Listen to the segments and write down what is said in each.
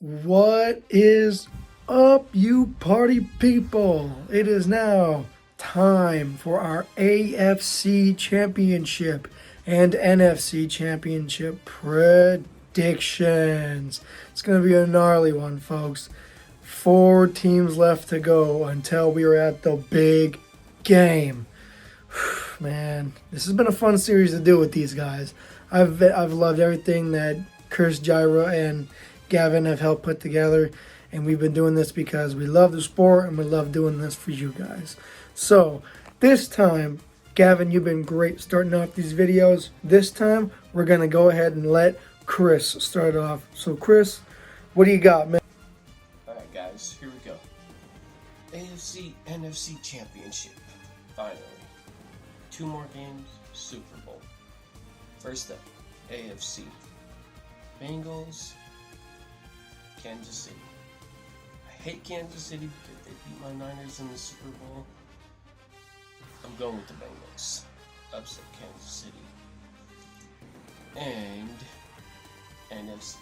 What is up, you party people? It is now time for our AFC Championship and NFC Championship predictions. It's going to be a gnarly one, folks. 4 teams left to go until we are at the big game. Man, this has been a fun series to do with these guys. I've loved everything that Jirah and Gavin have helped put together, and we've been doing this because we love the sport and we love doing this for you guys. So this time, Gavin, you've been great starting off these videos. This time, we're gonna go ahead and let Chris start off. So Chris, what do you got, man? Alright guys, here we go. AFC NFC Championship. Finally. 2 more games, Super Bowl. First up, AFC. Bengals, Kansas City. I hate Kansas City because they beat my Niners in the Super Bowl. I'm going with the Bengals. Upset Kansas City. And NFC.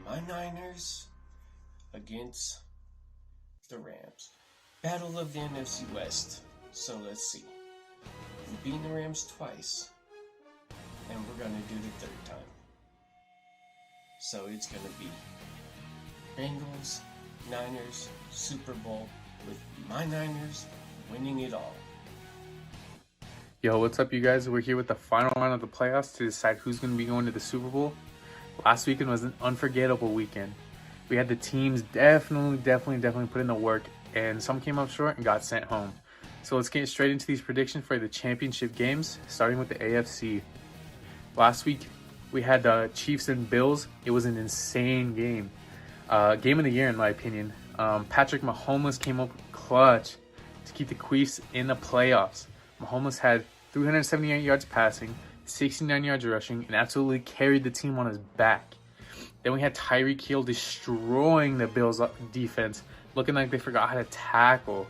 My Niners against the Rams. Battle of the NFC West. So let's see. We've beaten the Rams twice. And we're going to do the 3rd time. So it's going to be Bengals, Niners, Super Bowl, with my Niners winning it all. Yo, what's up, you guys? We're here with the final round of the playoffs to decide who's going to be going to the Super Bowl. Last weekend was an unforgettable weekend. We had the teams definitely put in the work, and some came up short and got sent home. So let's get straight into these predictions for the championship games, starting with the AFC. Last week, we had the Chiefs and Bills. It was an insane game. Game of the year, in my opinion. Patrick Mahomes came up clutch to keep the Chiefs in the playoffs. Mahomes had 378 yards passing, 69 yards rushing, and absolutely carried the team on his back. Then we had Tyreek Hill destroying the Bills defense, looking like they forgot how to tackle.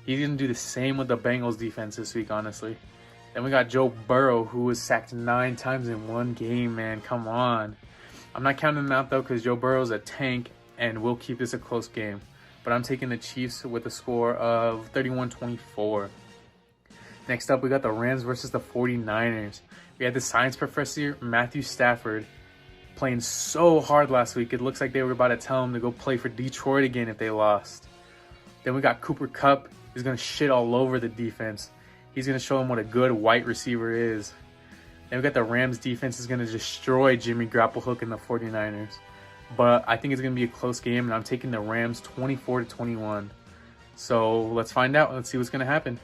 He's going to do the same with the Bengals defense this week, honestly. Then we got Joe Burrow, who was sacked 9 times in one game, man. Come on. I'm not counting him out, though, because Joe Burrow's a tank, and we'll keep this a close game. But I'm taking the Chiefs with a score of 31-24. Next up, we got the Rams versus the 49ers. We had the science professor, Matthew Stafford, playing so hard last week. It looks like they were about to tell him to go play for Detroit again if they lost. Then we got Cooper Kupp. He's going to shit all over the defense. He's going to show him what a good white receiver is. Then we got the Rams defense is going to destroy Jimmy Garoppolo and the 49ers. But I think it's going to be a close game, and I'm taking the Rams 24-21. So let's find out. Let's see what's going to happen.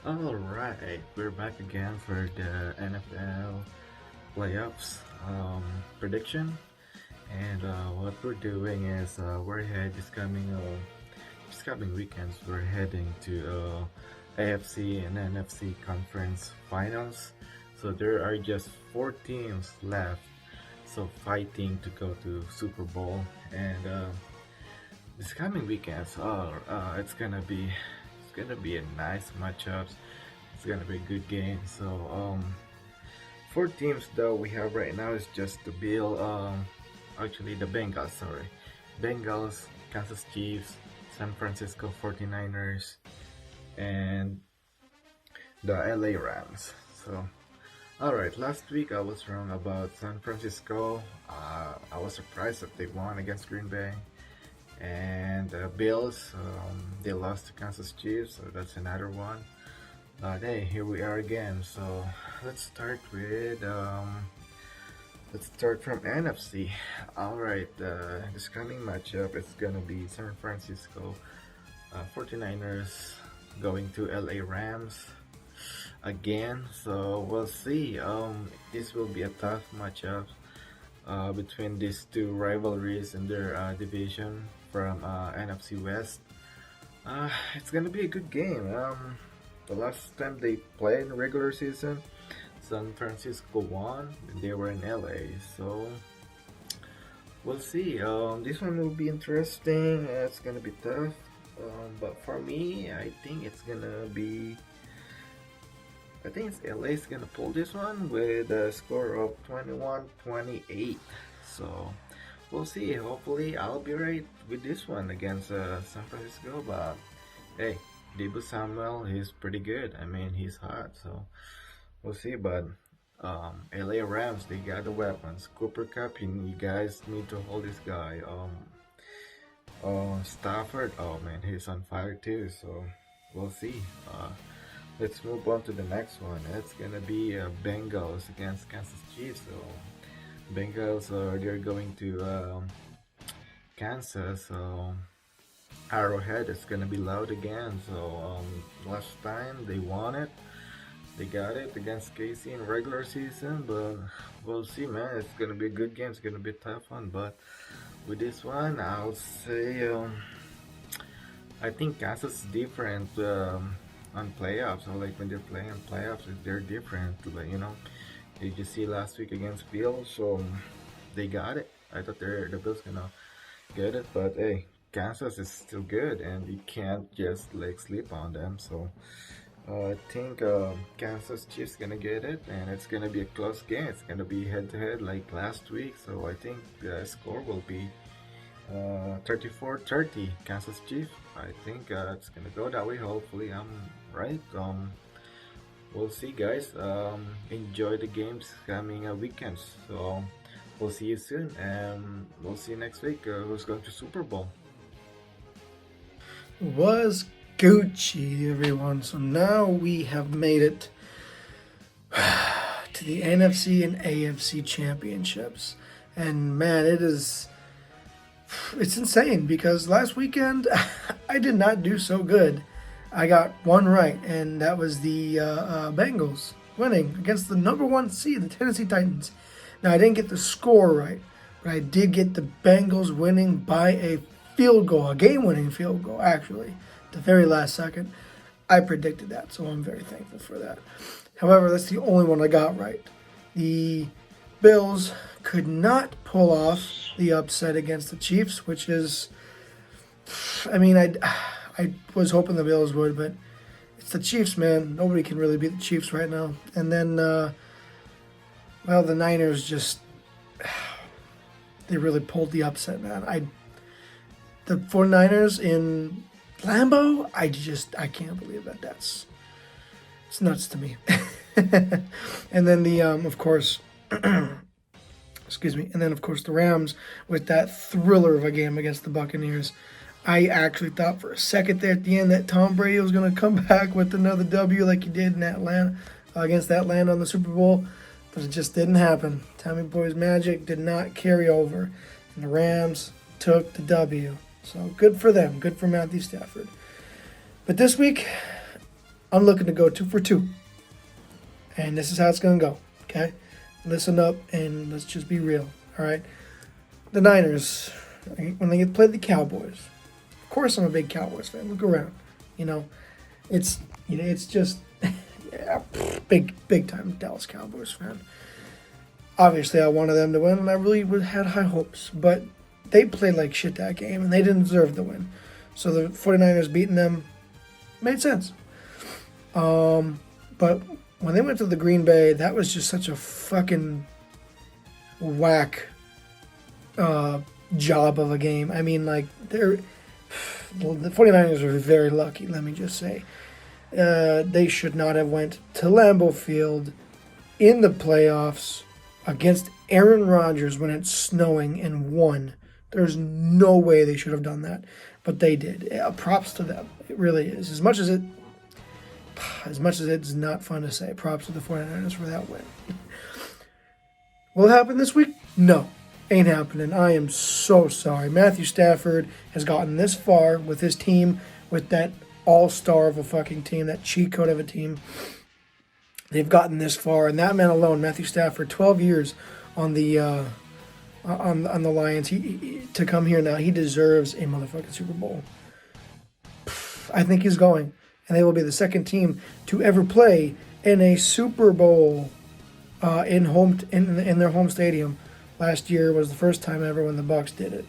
Alright, we're back again for the NFL playoffs prediction. And what we're doing is we're heading this coming weekends, we're heading to AFC and NFC conference finals. So there are just 4 teams left, so fighting to go to Super Bowl. And this coming weekends, it's gonna be a nice matchup. It's gonna be a good game. So 4 teams though we have right now is just the Bengals, Kansas Chiefs, San Francisco 49ers, and the LA Rams. So alright, last week I was wrong about San Francisco. I was surprised that they won against Green Bay. And the Bills, they lost to Kansas Chiefs, so that's another one. But hey, here we are again. So let's start from NFC. Alright, this coming matchup is gonna be San Francisco 49ers going to LA Rams again. So we'll see. This will be a tough matchup between these 2 rivalries in their division from NFC West. It's gonna be a good game. The last time they played in the regular season, San Francisco won and they were in LA. So we'll see. This one will be interesting. It's gonna be tough. But for me, I think it's LA's gonna pull this one with a score of 21-28. So we'll see. Hopefully, I'll be right with this one against San Francisco. But hey, Debo Samuel, he's pretty good. I mean, he's hot, so we'll see. But LA Rams, they got the weapons. Cooper Cup, you guys need to hold this guy. Stafford, oh man, he's on fire too. So we'll see. Let's move on to the next one. It's gonna be Bengals against Kansas Chiefs. So Bengals, they're going to Kansas. So Arrowhead is gonna be loud again. So last time they won it, they got it against KC in regular season. But we'll see, man. It's gonna be a good game. It's gonna be a tough one. But with this one, I'll say I think Kansas is different. On playoffs, or like when they're playing playoffs, they're different. Like, you know, did you see last week against Bills? So they got it. I thought the Bills gonna get it, but hey, Kansas is still good, and you can't just like sleep on them. So I think Kansas Chiefs gonna get it, and it's gonna be a close game. It's gonna be head to head like last week. So I think the score will be 34-30 Kansas Chiefs. I think it's gonna go that way. Hopefully I'm right. We'll see, guys. Enjoy the games coming weekends. So we'll see you soon, and we'll see you next week. Who's going to Super Bowl? Was Gucci, everyone. So now we have made it to the NFC and AFC championships, and man, it's insane because last weekend I did not do so good. I got one right, and that was the Bengals winning against the number 1 seed, the Tennessee Titans. Now, I didn't get the score right, but I did get the Bengals winning by a field goal, a game-winning field goal, actually, the very last second. I predicted that, so I'm very thankful for that. However, that's the only one I got right. The Bills could not pull off the upset against the Chiefs, which is, I mean, I was hoping the Bills would, but it's the Chiefs, man. Nobody can really beat the Chiefs right now. And then, well, the Niners just, they really pulled the upset, man. The 49ers in Lambeau, I can't believe that. It's nuts to me. And then of course, excuse me, and then of course the Rams with that thriller of a game against the Buccaneers. I actually thought for a second there at the end that Tom Brady was going to come back with another W like he did in Atlanta against Atlanta on the Super Bowl, but it just didn't happen. Tommy Boy's magic did not carry over, and the Rams took the W. So good for them, good for Matthew Stafford. But this week, I'm looking to go 2 for 2, and this is how it's going to go. Okay, listen up and let's just be real. All right, the Niners, when they play the Cowboys. Of course, I'm a big Cowboys fan. Look around, it's just yeah, big time Dallas Cowboys fan. Obviously, I wanted them to win, and I really had high hopes, but they played like shit that game, and they didn't deserve the win. So the 49ers beating them made sense. But when they went to the Green Bay, that was just such a fucking whack job of a game. I mean, like, the 49ers are very lucky, let me just say. They should not have went to Lambeau Field in the playoffs against Aaron Rodgers when it's snowing and won. There's no way they should have done that, but they did. Props to them. It really is. As much as it's not fun to say, props to the 49ers for that win. Will it happen this week? No. Ain't happening. I am so sorry. Matthew Stafford has gotten this far with his team, with that all-star of a fucking team, that cheat code of a team. They've gotten this far, and that man alone, Matthew Stafford, 12 years on the on the Lions. He to come here now, he deserves a motherfucking Super Bowl. I think he's going, and they will be the second team to ever play in a Super Bowl in their home stadium. Last year was the first time ever when the Bucs did it.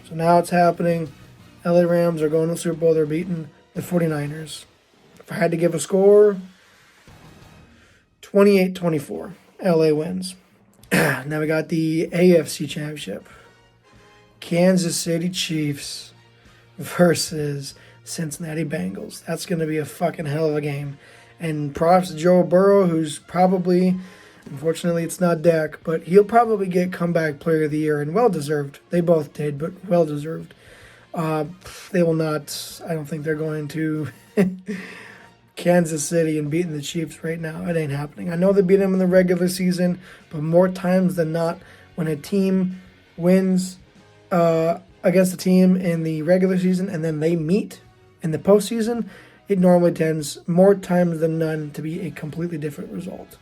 So now it's happening. LA Rams are going to the Super Bowl. They're beating the 49ers. If I had to give a score, 28-24. LA wins. Now we got the AFC Championship. Kansas City Chiefs versus Cincinnati Bengals. That's going to be a fucking hell of a game. And props to Joe Burrow, who's probably, unfortunately it's not Dak, but he'll probably get comeback player of the year, and well-deserved. They both did, but well-deserved. They will not, I don't think they're going to Kansas City and beating the Chiefs right now. It ain't happening. I know they beat them in the regular season, but more times than not, when a team wins against a team in the regular season and then they meet in the postseason, it normally tends more times than none to be a completely different result.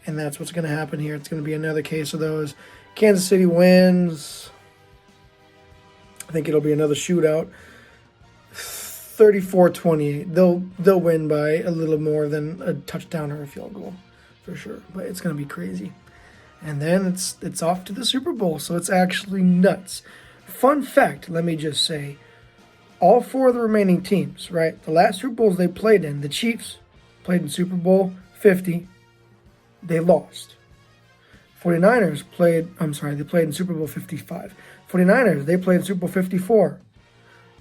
And that's what's going to happen here. It's going to be another case of those. Kansas City wins. I think it'll be another shootout. 34-28. They'll win by a little more than a touchdown or a field goal, for sure. But it's going to be crazy. And then it's off to the Super Bowl, so it's actually nuts. Fun fact, let me just say, all four of the remaining teams, right? The last Super Bowls they played in, the Chiefs played in Super Bowl 50. They lost. 49ers they played in Super Bowl 55. 49ers, they played in Super Bowl 54.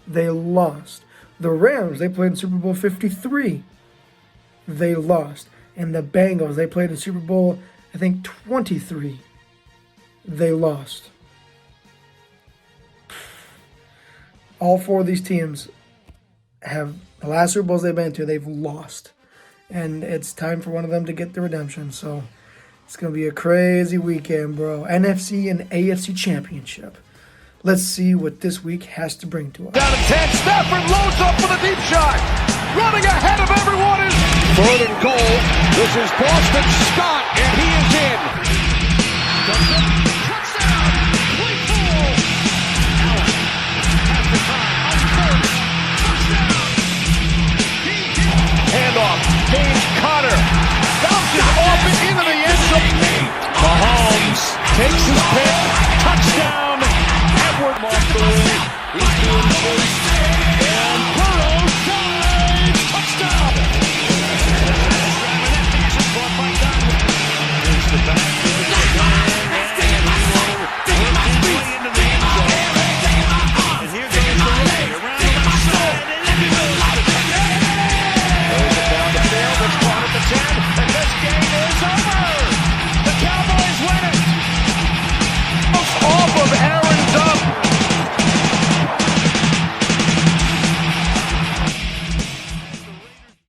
They lost. The Rams, they played in Super Bowl 53. They lost. And the Bengals, they played in Super Bowl, I think, 23. They lost. All four of these teams have, the last Super Bowls they've been to, they've lost. And it's time for one of them to get the redemption. So it's going to be a crazy weekend, bro. NFC and AFC championship. Let's see what this week has to bring to us. Down to 10, Stafford loads up for the deep shot. Running ahead of everyone is 3rd and goal. This is Boston Scott, and he is in. Touchdown, play ball. Allen has the time on 3rd. Touchdown. Handoff, James Conner bounces off it into the end zone. Mahomes takes his pick. Touchdown.